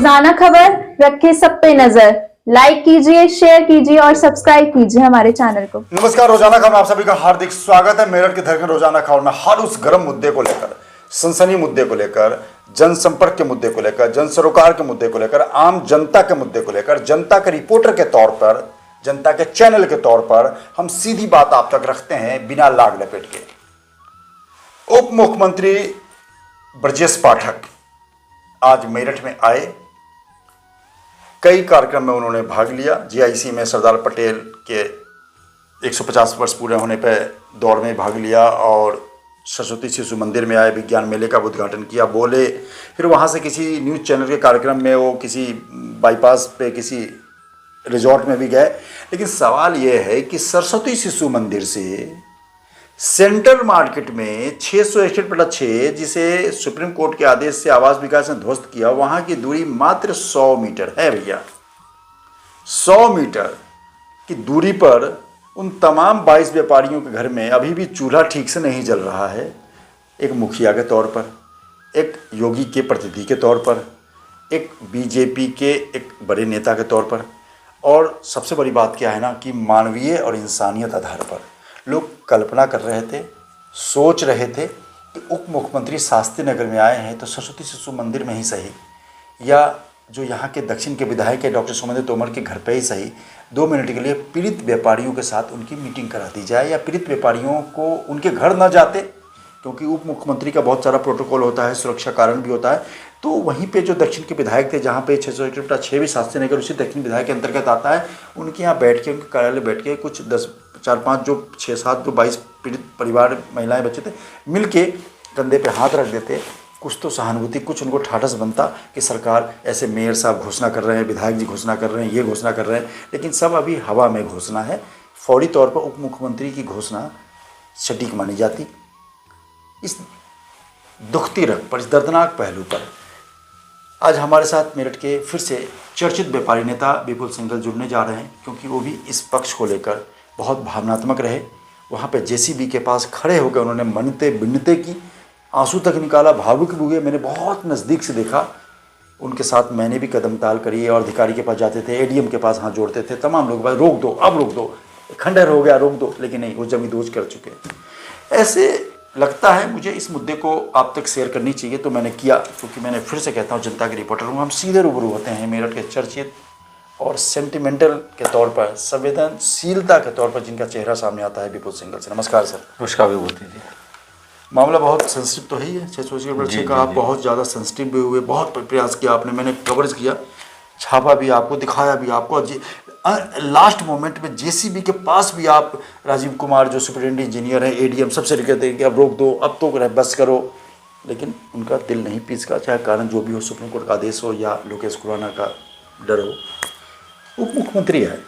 रोजाना खबर रखे सब पे नजर। लाइक कीजिए, शेयर कीजिए और सब्सक्राइब कीजिए हमारे चैनल को। नमस्कार, रोजाना खबर में आप सभी का हार्दिक स्वागत है। मेरठ के धड़कन रोजाना खबर में हर उस गर्म मुद्दे को लेकर, सनसनी मुद्दे को लेकर, जनसंपर्क के मुद्दे को लेकर, जन सरोकार के मुद्दे को लेकर, आम जनता के मुद्दे को लेकर, जनता के रिपोर्टर के तौर पर, जनता के चैनल के तौर पर हम सीधी बात आप तक रखते हैं बिना लाग लपेट के। उप मुख्यमंत्री ब्रजेश पाठक आज मेरठ में आए। कई कार्यक्रम में उन्होंने भाग लिया। जीआईसी में सरदार पटेल के 150 वर्ष पूरे होने पर दौड़ में भाग लिया और सरस्वती शिशु मंदिर में आए, विज्ञान मेले का उद्घाटन किया, बोले। फिर वहाँ से किसी न्यूज़ चैनल के कार्यक्रम में वो किसी बाईपास पे किसी रिजॉर्ट में भी गए। लेकिन सवाल ये है कि सरस्वती शिशु मंदिर से सेंट्रल मार्केट में 661/6 जिसे सुप्रीम कोर्ट के आदेश से आवास विकास ने ध्वस्त किया, वहाँ की दूरी मात्र 100 मीटर है भैया। 100 मीटर की दूरी पर उन तमाम 22 व्यापारियों के घर में अभी भी चूल्हा ठीक से नहीं जल रहा है। एक मुखिया के तौर पर, एक योगी के प्रतिनिधि के तौर पर, एक बीजेपी के एक बड़े नेता के तौर पर, और सबसे बड़ी बात क्या है ना कि मानवीय और इंसानियत आधार पर लोग कल्पना कर रहे थे, सोच रहे थे कि उप मुख्यमंत्री शास्त्री नगर में आए हैं तो सरस्वती शिशु मंदिर में ही सही, या जो यहाँ के दक्षिण के विधायक है डॉक्टर सोमेंद्र तोमर के घर पे ही सही 2 मिनट के लिए पीड़ित व्यापारियों के साथ उनकी मीटिंग करा दी जाए, या पीड़ित व्यापारियों को उनके घर न जाते, क्योंकि उप मुख्यमंत्री का बहुत सारा प्रोटोकॉल होता है, सुरक्षा कारण भी होता है। तो वहीं पे जो दक्षिण के विधायक थे, जहाँ पे 661/6 भी शास्त्री नगर उसी दक्षिण विधायक के अंतर्गत आता है, उनके यहाँ बैठ के, उनके कार्यालय बैठ के कुछ 4-5 जो 6-7 जो 22 पीड़ित परिवार महिलाएं बच्चे थे मिलके कंधे पे हाथ रख देते, कुछ तो सहानुभूति, कुछ उनको ठाठस बनता कि सरकार ऐसे मेयर साहब घोषणा कर रहे हैं, विधायक जी घोषणा कर रहे हैं, ये घोषणा कर रहे हैं, लेकिन सब अभी हवा में घोषणा है। फौरी तौर पर उप मुख्यमंत्री की घोषणा सटीक मानी जाती। इस दुखती रंग पर, इस दर्दनाक पहलू पर आज हमारे साथ मेरठ के फिर से चर्चित व्यापारी नेता विपुल सिंघल जुड़ने जा रहे हैं, क्योंकि वो भी इस पक्ष को लेकर बहुत भावनात्मक रहे। वहाँ पे जेसीबी के पास खड़े होकर उन्होंने मन्नते बिन्नते की, आंसू तक निकाला, भावुक भी हुए। मैंने बहुत नज़दीक से देखा, उनके साथ मैंने भी कदम ताल करी और अधिकारी के पास जाते थे, एडीएम के पास हाथ जोड़ते थे, तमाम लोग बस रोक दो, अब रोक दो, खंडहर हो गया, रोक दो, लेकिन नहीं, वो जमींदोज कर चुके। ऐसे लगता है मुझे इस मुद्दे को आप तक शेयर करनी चाहिए, तो मैंने किया, क्योंकि मैंने फिर से कहता हूँ जनता के रिपोर्टर हूँ। हम सीधे रूबरू होते हैं मेरठ के चर्चित और सेंटिमेंटल के तौर पर, संवेदनशीलता के तौर पर जिनका चेहरा सामने आता है, विपुल सिंघल से। नमस्कार सर। नमस्कार विभूति जी। मामला बहुत सेंसिटिव तो ही है, 661/6 का। आप बहुत ज़्यादा सेंसिटिव भी हुए, बहुत प्रयास किया आपने, मैंने कवरेज किया, छापा भी आपको, दिखाया भी आपको। लास्ट मोमेंट में जेसीबी के पास भी आप, राजीव कुमार जो सुपरिटेंडेंट इंजीनियर हैं, एडीएम, सबसे कहते हैं कि अब रोक दो, अब तो बस करो, लेकिन उनका दिल नहीं पीसका, चाहे कारण जो भी हो, सुप्रीम कोर्ट का आदेश हो या लोकेश खुराना का डर हो। उप मुख्यमंत्री है,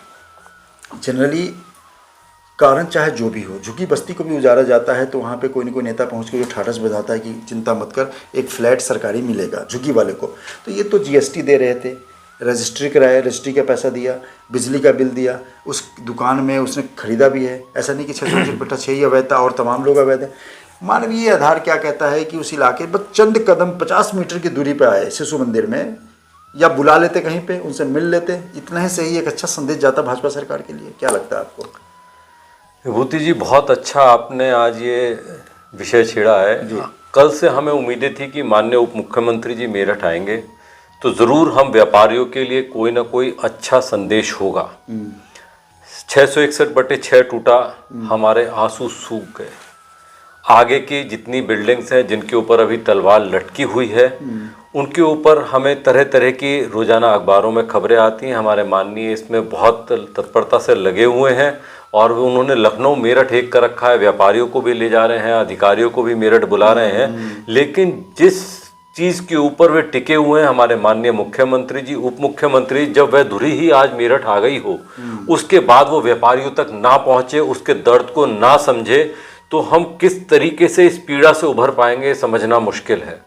जनरली कारण चाहे जो भी हो, झुग्गी बस्ती को भी उजारा जाता है तो वहाँ पे कोई न कोई नेता पहुँच के जो ठाठस बजाता है कि चिंता मत कर, एक फ्लैट सरकारी मिलेगा झुग्गी वाले को। तो ये तो जीएसटी दे रहे थे, रजिस्ट्री कराया, रजिस्ट्री का पैसा दिया, बिजली का बिल दिया, उस दुकान में उसने खरीदा भी है। ऐसा नहीं कि 661/6 ही अवैध था और तमाम लोग अवैध हैं। मानवीय आधार क्या कहता है कि उस इलाके बस चंद कदम 50 मीटर की दूरी पर आए शिशु मंदिर में, या बुला लेते कहीं पे, उनसे मिल लेते, इतना ही सही एक अच्छा संदेश जाता भाजपा सरकार के लिए। क्या लगता है आपको? विभूति जी, बहुत अच्छा आपने आज ये विषय छेड़ा है। कल से हमें उम्मीदें थी कि माननीय उप मुख्यमंत्री जी मेरठ आएंगे तो ज़रूर हम व्यापारियों के लिए कोई ना कोई अच्छा संदेश होगा। 661/6 टूटा, हमारे आंसू सूख गए। आगे की जितनी बिल्डिंग्स हैं जिनके ऊपर अभी तलवार लटकी हुई है, उनके ऊपर हमें तरह तरह की रोज़ाना अखबारों में खबरें आती हैं। हमारे माननीय इसमें बहुत तत्परता से लगे हुए हैं और उन्होंने लखनऊ मेरठ एक कर रखा है, व्यापारियों को भी ले जा रहे हैं, अधिकारियों को भी मेरठ बुला रहे हैं। लेकिन जिस चीज़ के ऊपर वे टिके हुए हैं, हमारे माननीय मुख्यमंत्री जी, उप मुख्यमंत्री, जब वह धुरी ही आज मेरठ आ गई हो, उसके बाद वो व्यापारियों तक ना पहुँचे, उसके दर्द को ना समझे, तो हम किस तरीके से इस पीड़ा से उभर पाएंगे समझना मुश्किल है।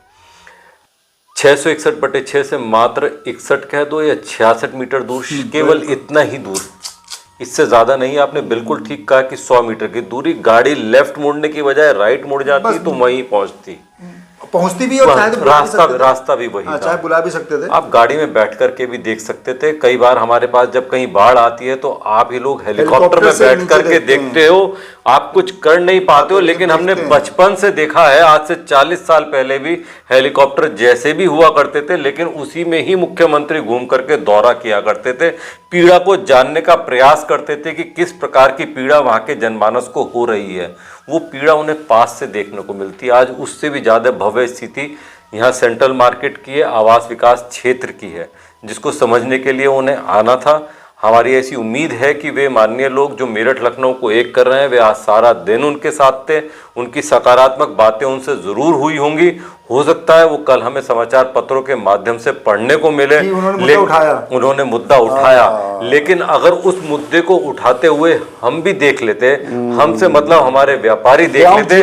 661/6 से मात्र 61 कह दो या 66 मीटर दूर, केवल इतना ही दूर, इससे ज़्यादा नहीं। आपने बिल्कुल ठीक कहा कि 100 मीटर की दूरी, गाड़ी लेफ्ट मुड़ने की बजाय राइट मुड़ जाती तो वहीं पहुंचती। पहुंचती भी और शायद रास्ता भी वही था, चाहे बुला भी सकते थे। आप गाड़ी में बैठ करके भी देख सकते थे। कई बार हमारे पास जब कहीं बाढ़ आती है तो आप ही लोग हेलीकॉप्टर में बैठ करके देखते हो, आप कुछ कर नहीं पाते हो, लेकिन हमने बचपन से देखा है, आज से 40 साल पहले भी हेलीकॉप्टर जैसे भी हुआ करते थे, लेकिन उसी में ही मुख्यमंत्री घूम करके दौरा किया करते थे, पीड़ा को जानने का प्रयास करते थे कि किस प्रकार की पीड़ा वहां के जनमानस को हो रही है। वो पीड़ा उन्हें पास से देखने को मिलती है। आज उससे भी ज्यादा भव्य स्थिति यहाँ सेंट्रल मार्केट की है, आवास विकास क्षेत्र की है, जिसको समझने के लिए उन्हें आना था। हमारी ऐसी उम्मीद है कि वे माननीय लोग जो मेरठ लखनऊ को एक कर रहे हैं, वे आज सारा दिन उनके साथ थे, उनकी सकारात्मक बातें उनसे जरूर हुई होंगी। हो सकता है वो कल हमें समाचार पत्रों के माध्यम से पढ़ने को मिले, उन्होंने मुद्दा उठाया, लेकिन अगर उस मुद्दे को उठाते हुए हम भी देख लेते, हमसे मतलब हमारे व्यापारी देख लेते,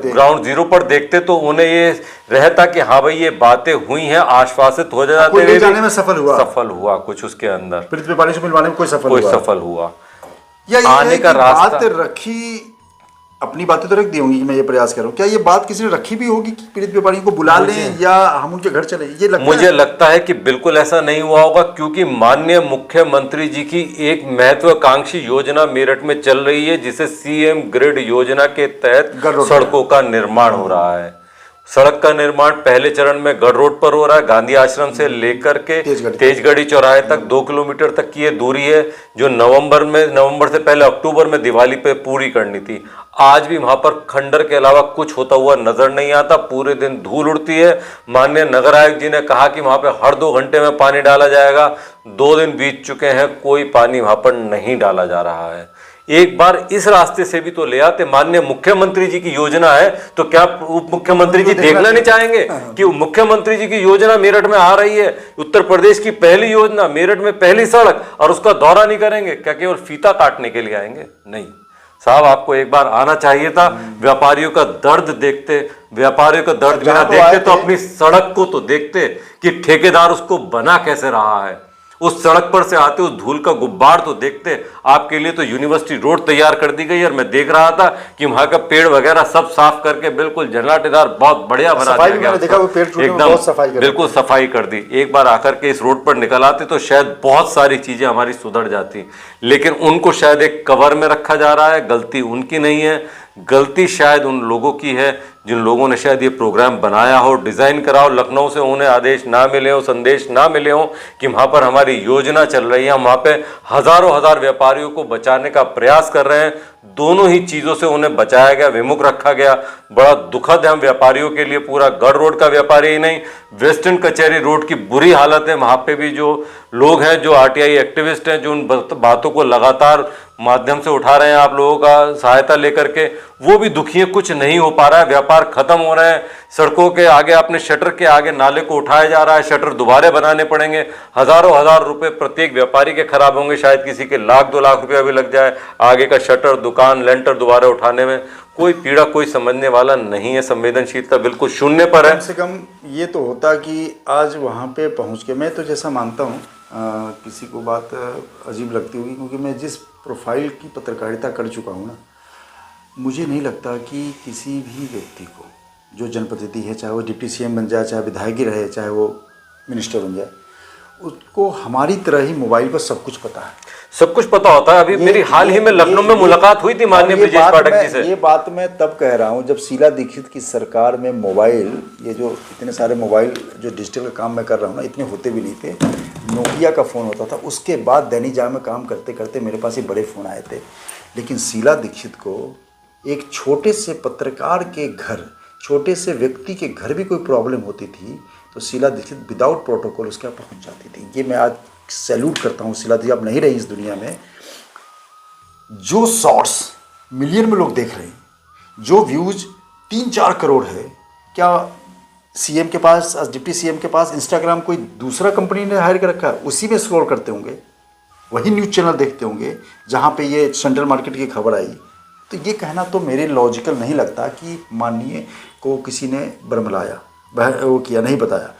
ग्राउंड जीरो पर देखते, तो उन्हें ये रहता कि हाँ भाई ये बातें हुई हैं, आश्वासित हो जाते, जाने में सफल हुआ कुछ उसके अंदर, पीड़ित व्यापारी से मिलवाने में कोई सफल हुआ या आने का रास्ता रखी। अपनी बातें तो रख दी होंगी कि मैं ये प्रयास कर रहा हूँ, क्या ये बात किसी ने रखी भी होगी कि पीड़ित व्यापारियों को बुला लें या हम उनके घर चले? ये मुझे लगता है कि बिल्कुल ऐसा नहीं हुआ होगा, क्योंकि माननीय मुख्यमंत्री जी की एक महत्वाकांक्षी योजना मेरठ में चल रही है, जिसे सीएम ग्रिड योजना के तहत सड़कों का निर्माण हो रहा है। सड़क का निर्माण पहले चरण में गढ़ रोड पर हो रहा है, गांधी आश्रम से लेकर के तेजगढ़ी चौराहे तक 2 किलोमीटर तक की ये दूरी है, जो नवंबर से पहले अक्टूबर में दिवाली पे पूरी करनी थी। आज भी वहां पर खंडर के अलावा कुछ होता हुआ नजर नहीं आता, पूरे दिन धूल उड़ती है। माननीय नगर आयुक्त जी ने कहा कि वहां पे हर 2 घंटे में पानी डाला जाएगा, 2 दिन बीत चुके हैं, कोई पानी वहां पर नहीं डाला जा रहा है। एक बार इस रास्ते से भी तो ले आते, माननीय मुख्यमंत्री जी की योजना है, तो क्या उप मुख्यमंत्री जी देखना नहीं चाहेंगे कि मुख्यमंत्री जी की योजना मेरठ में आ रही है, उत्तर प्रदेश की पहली योजना, मेरठ में पहली सड़क, और उसका दौरा नहीं करेंगे? क्या केवल फीता काटने के लिए आएंगे? नहीं साहब, आपको एक बार आना चाहिए था। व्यापारियों का दर्द देखते, व्यापारियों का दर्द बिना देखते तो अपनी सड़क को तो देखते कि ठेकेदार उसको बना कैसे रहा है, उस सड़क पर से आते उस धूल का गुब्बार तो देखते। आपके लिए तो यूनिवर्सिटी रोड तैयार कर दी गई, और मैं देख रहा था कि वहां का पेड़ वगैरह सब साफ करके बिल्कुल झंझाटेदार बहुत बढ़िया बना दिया गया, एकदम बिल्कुल सफाई कर दी। एक बार आकर के इस रोड पर निकल आते तो शायद बहुत सारी चीजें हमारी सुधर जाती, लेकिन उनको शायद एक कवर में रखा जा रहा है। गलती उनकी नहीं है, गलती शायद उन लोगों की है जिन लोगों ने शायद ये प्रोग्राम बनाया हो, डिजाइन करा हो। लखनऊ से उन्हें आदेश ना मिले हो, संदेश ना मिले हो कि वहां पर हमारी योजना चल रही है, हम वहां पे हजारों हजार व्यापारियों को बचाने का प्रयास कर रहे हैं। दोनों ही चीजों से उन्हें बचाया गया, विमुख रखा गया। बड़ा दुखद है हम व्यापारियों के लिए। पूरा गढ़ रोड का व्यापारी ही नहीं, वेस्टर्न कचहरी रोड की बुरी हालत है। वहां पे भी जो लोग हैं, जो आरटीआई एक्टिविस्ट हैं, जो उन बातों को लगातार माध्यम से उठा रहे हैं आप लोगों का सहायता लेकर के, वो भी दुखी है। कुछ नहीं हो पा रहा है, व्यापार खत्म हो रहे हैं। सड़कों के आगे, अपने शटर के आगे नाले को उठाया जा रहा है, शटर दोबारा बनाने पड़ेंगे। हजारों हजार रुपए प्रत्येक व्यापारी के खराब होंगे, शायद किसी के 1-2 लाख रुपया भी लग जाए आगे का शटर, दुकान, लेंटर दोबारा उठाने में। कोई पीड़ा कोई समझने वाला नहीं है, संवेदनशीलता बिल्कुल शून्य पर है। कम से कम ये तो होता कि आज वहाँ पे पहुँच के, मैं तो जैसा मानता हूँ, किसी को बात अजीब लगती होगी, क्योंकि मैं जिस प्रोफाइल की पत्रकारिता कर चुका हूँ ना, मुझे नहीं लगता कि किसी भी व्यक्ति को जो जनप्रतिनिधि है, चाहे वो डिप्टी सीएम बन जाए, चाहे विधायक ही रहे, चाहे वो मिनिस्टर बन जाए, उसको हमारी तरह ही मोबाइल पर सब कुछ पता है, सब कुछ पता होता है। अभी मेरी हाल ही में लखनऊ में मुलाकात हुई थी माननीय ब्रिजेश पाठक जी से। ये बात मैं तब कह रहा हूँ जब शीला दीक्षित की सरकार में मोबाइल, ये जो इतने सारे मोबाइल जो डिजिटल का काम मैं कर रहा हूँ ना, इतने होते भी नहीं थे। नोकिया का फ़ोन होता था, उसके बाद दैनिक जागरण में काम करते करते मेरे पास ये बड़े फ़ोन आए थे। लेकिन शीला दीक्षित को एक छोटे से पत्रकार के घर, छोटे से व्यक्ति के घर भी कोई प्रॉब्लम होती थी तो शीला दीक्षित विदाउट प्रोटोकॉल उसके यहाँ पहुँच जाती थी। ये मैं आज सैल्यूट करता हूँ। शीला दीक्षित अब नहीं रही इस दुनिया में। जो शॉर्ट्स मिलियन में लोग देख रहे हैं, जो व्यूज 3-4 करोड़ है, क्या सीएम के पास, डिप्टी सीएम के पास इंस्टाग्राम कोई दूसरा कंपनी ने हायर कर रखा है? उसी में स्क्रॉल करते होंगे, वही न्यूज़ चैनल देखते होंगे जहाँ पे ये सेंट्रल मार्केट की खबर आई। तो ये कहना तो मेरे लॉजिकल नहीं लगता कि माननीय को किसी ने बरमलाया, वो किया, नहीं बताया।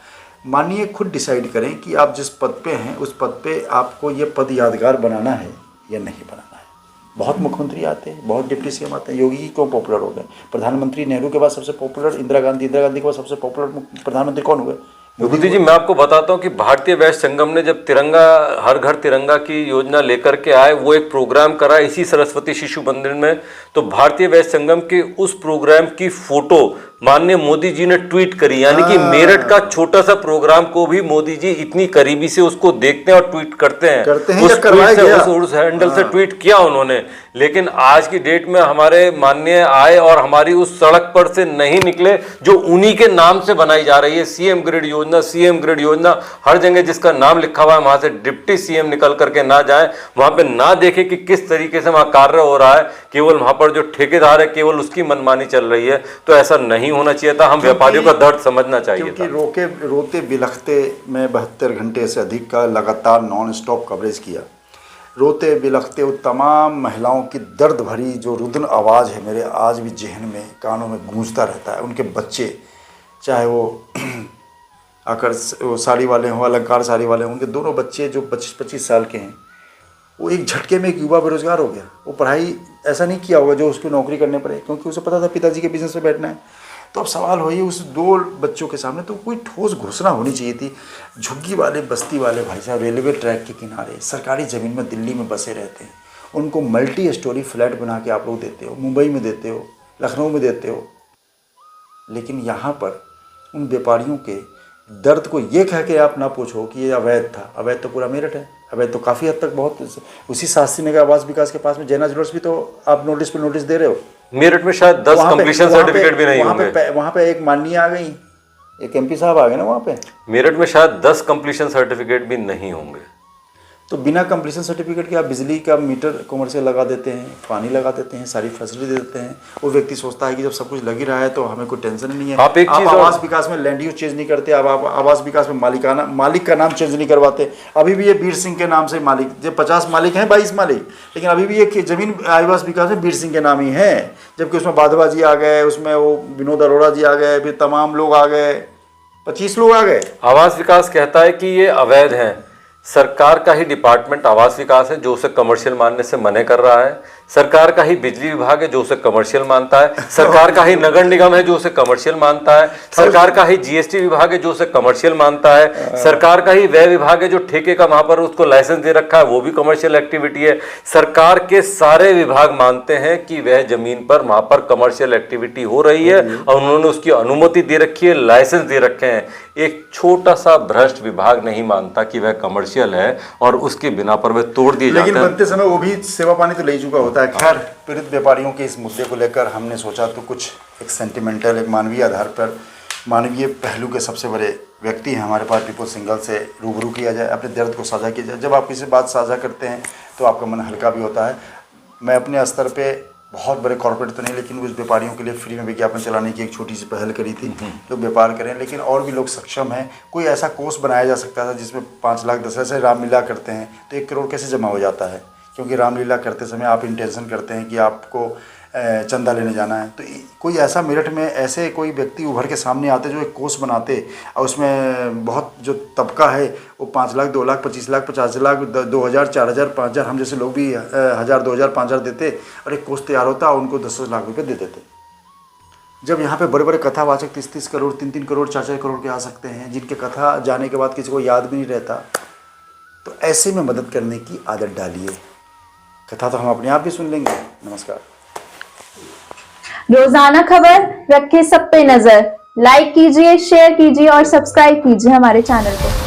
माननीय खुद डिसाइड करें कि आप जिस पद पे हैं उस पद पे आपको ये पद यादगार बनाना है या नहीं बनाना है। बहुत मुख्यमंत्री आते हैं, बहुत डिप्टी सीएम आते हैं। योगी जी क्यों पॉपुलर हो गए? प्रधानमंत्री नेहरू के बाद सबसे पॉपुलर इंदिरा गांधी के बाद सबसे पॉपुलर प्रधानमंत्री कौन हुए? मोदी जी। मैं आपको बताता हूं कि भारतीय वैश्य संगम ने जब तिरंगा हर घर तिरंगा की योजना लेकर के आए, वो एक प्रोग्राम करा इसी सरस्वती शिशु मंदिर में, तो भारतीय वैश्य संगम के उस प्रोग्राम की फोटो माननीय मोदी जी ने ट्वीट करी। यानी कि मेरठ का छोटा सा प्रोग्राम को भी मोदी जी इतनी करीबी से उसको देखते हैं और ट्वीट करते हैं उस हैंडल से ट्वीट किया उन्होंने। लेकिन आज की डेट में हमारे माननीय आए और हमारी उस सड़क पर से नहीं निकले जो उन्हीं के नाम से बनाई जा रही है। सीएम ग्रिड योजना हर जगह जिसका नाम लिखा हुआ है वहां से डिप्टी सीएम निकल करके ना जाए, वहां पे ना देखे कि किस तरीके से वहां कार्य हो रहा है, केवल वहां पर जो ठेकेदार है केवल उसकी मनमानी चल रही है। तो ऐसा नहीं होना चाहिए था। हम व्यापारियों का दर्द समझना चाहिए था। रोते बिलखते मैं 72 घंटे से अधिक का लगातार नॉन स्टॉप कवरेज किया। रोते बिलखते वो तमाम महिलाओं की दर्द भरी जो रुदन आवाज़ है मेरे आज भी जहन में कानों में गूंजता रहता है। उनके बच्चे, चाहे वो आकर वो साड़ी वाले हों, अलंकार साड़ी वाले हों, उनके दोनों बच्चे जो 25-25 साल के हैं, वो एक झटके में एक युवा बेरोजगार हो गया। वो पढ़ाई ऐसा नहीं किया होगा जो उसको नौकरी करने पड़े, क्योंकि उसे पता था पिताजी के बिजनेस में बैठना है। तो अब सवाल हो उस 2 बच्चों के सामने तो कोई ठोस घोषणा होनी चाहिए थी। झुग्गी वाले बस्ती वाले भाई साहब रेलवे ट्रैक के किनारे सरकारी ज़मीन में दिल्ली में बसे रहते हैं, उनको मल्टी स्टोरी फ्लैट बना के आप लोग देते हो, मुंबई में देते हो, लखनऊ में देते हो। लेकिन यहाँ पर उन व्यापारियों के दर्द को ये कह के आप ना पूछो कि ये अवैध था। अवैध तो पूरा मेरठ है, अवैध तो काफ़ी हद तक बहुत। उसी शास्त्री नगर आवास विकास के पास में जैना ज्वेलर्स भी तो आप नोटिस पे नोटिस दे रहे हो। मेरठ में शायद 10 कंप्लीशन सर्टिफिकेट भी नहीं होंगे। वहाँ पे एक माननीय आ गई, एक एमपी साहब आ गए ना वहाँ पे। मेरठ में शायद 10 कंप्लीशन सर्टिफिकेट भी नहीं होंगे। तो बिना कंप्लीशन सर्टिफिकेट के आप बिजली का मीटर कमर्शियल लगा देते हैं, पानी लगा देते हैं, सारी फैसिलिटी दे देते हैं। वो व्यक्ति सोचता है कि जब सब कुछ लग ही रहा है तो हमें कोई टेंशन नहीं है। आप आवास विकास में लैंड यूज चेंज नहीं करते, आप आवास विकास में मालिक का नाम चेंज नहीं करवाते। अभी भी ये बीर सिंह के नाम से मालिक, जो 50 मालिक हैं 22 मालिक, लेकिन अभी भी ये जमीन आवास विकास में बीर सिंह के नाम ही है। जबकि उसमें बाधवा जी आ गए, उसमें वो विनोद अरोड़ा जी आ गए, फिर तमाम लोग आ गए, 25 लोग आ गए। आवास विकास कहता है कि ये अवैध है। सरकार का ही डिपार्टमेंट आवास विकास है जो उसे कमर्शियल मानने से मना कर रहा है। सरकार का ही बिजली विभाग है जो उसे कमर्शियल मानता है। सरकार का ही नगर निगम है जो उसे कमर्शियल मानता है। सरकार का ही जीएसटी विभाग है जो उसे कमर्शियल मानता है। सरकार का ही व्यय विभाग है जो ठेके का वहां पर उसको लाइसेंस दे रखा है, वो भी कमर्शियल एक्टिविटी है। सरकार के सारे विभाग मानते हैं कि वह जमीन पर वहां पर कमर्शियल एक्टिविटी हो रही है और उन्होंने उसकी अनुमति दे रखी है, लाइसेंस दे रखे हैं। एक छोटा सा भ्रष्ट विभाग नहीं मानता कि वह कमर्शियल है और उसके बिना पर वह तोड़ दिए जाते हैं। लेकिन बनते समय वो भी सेवा पानी तो ले चुका होता है। खैर, पीड़ित व्यापारियों के इस मुद्दे को लेकर हमने सोचा तो कुछ एक सेंटिमेंटल, एक मानवीय आधार पर, मानवीय पहलू के सबसे बड़े व्यक्ति हैं हमारे पास पीपल सिंघल से रूबरू किया जाए, अपने दर्द को साझा किया जाए। जब आप किसी बात साझा करते हैं तो आपका मन हल्का भी होता है। मैं अपने स्तर पे बहुत बड़े कॉर्पोरेट तो नहीं, लेकिन उस व्यापारियों के लिए फ्री में विज्ञापन चलाने की एक छोटी सी पहल करी थी। लोग व्यापार करें, लेकिन और भी लोग सक्षम हैं। कोई ऐसा कोर्स बनाया जा सकता था जिसमें 5 लाख 10 से रामलीला करते हैं तो 1 करोड़ कैसे जमा हो जाता है? क्योंकि रामलीला करते समय आप इंटेंशन करते हैं कि आपको चंदा लेने जाना है। तो कोई ऐसा मेरठ में ऐसे कोई व्यक्ति उभर के सामने आते जो एक कोर्स बनाते और उसमें बहुत जो तबका है वो 5 लाख 2 लाख 25 लाख 50 लाख 2000 4000 5000 हम जैसे लोग भी 1000 2000 5000 देते और एक कोर्स तैयार होता और उनको 10-10 लाख रुपए दे देते। जब यहाँ पे बड़े बड़े कथावाचक 30-30 करोड़ 3-3 करोड़ 4-4 करोड़ के आ सकते हैं, जिनके कथा जाने के बाद किसी को याद भी नहीं रहता, तो ऐसे में मदद करने की आदत डालिए। कथा तो हम अपने आप भी सुन लेंगे। नमस्कार। रोजाना खबर रखे सब पे नजर। लाइक कीजिए, शेयर कीजिए और सब्सक्राइब कीजिए हमारे चैनल को।